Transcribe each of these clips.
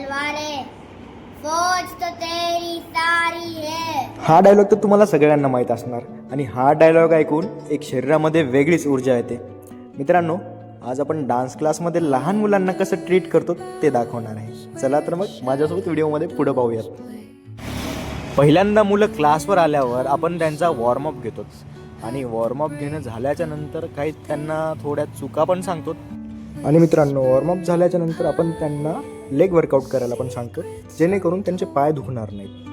तलवारें, फौज तो तेरी सारी है. हा डायलॉग तर तुम्हाला सगळ्यांना माहीत असणार आणि हा डायलॉग ऐकून एक शरीरामध्ये वेगळीच ऊर्जा येते. मित्रांनो, आज आपण डान्स क्लासमध्ये लहान मुलांना कसं ट्रीट करतो ते दाखवणार आहे. चला तर मग माझ्यासोबत व्हिडिओमध्ये पुढे पाहूयात. पहिल्यांदा मुलं क्लासवर आल्यावर आपण त्यांचा वॉर्मअप घेतो आणि वॉर्मअप घेणं झाल्याच्या नंतर काही त्यांना थोड्या चुका पण सांगतो. आणि मित्रांनो, वॉर्मअप झाल्याच्या नंतर आपण त्यांना लेग वर्कआउट करायला पण सांगतो, जेणेकरून त्यांचे पाय दुखणार नाहीत.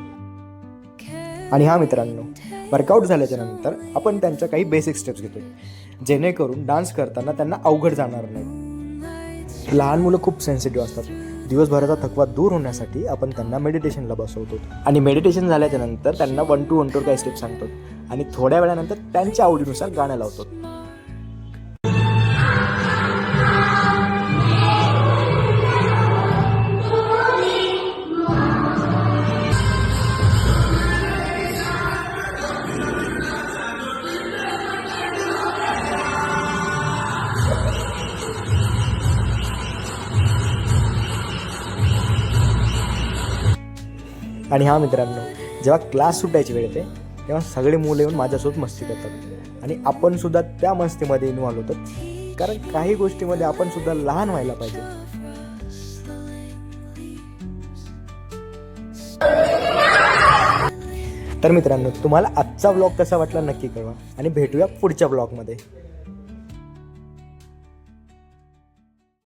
आणि हा मित्रांनो, वर्कआउट झाल्याच्या नंतर आपण त्यांच्या काही बेसिक स्टेप्स घेतो, जेणेकरून डान्स करताना त्यांना अवघड जाणार नाही. लहान मुलं खूप सेन्सिटिव्ह असतात. दिवसभराचा थकवा दूर होण्यासाठी आपण त्यांना मेडिटेशनला बसवतो आणि मेडिटेशन झाल्याच्या नंतर त्यांना 1 to 1 काही स्टेप सांगतो आणि थोड्या वेळानंतर त्यांच्या आवडीनुसार गाणं लावतो. आणि हा मित्रांनो, जेव्हा क्लास सुटायची वेळ येते तेव्हा सगळे मुलं येऊन माझ्यासोबत मस्ती करतात आणि आपण सुद्धा त्या मस्तीमध्ये इन्व्हॉल्व होतो, कारण काही गोष्टीमध्ये आपण सुद्धा लहान व्हायला पाहिजे. तर मित्रांनो, तुम्हाला आजचा व्लॉग कसा वाटला नक्की कळवा आणि भेटूया पुढच्या व्लॉगमध्ये.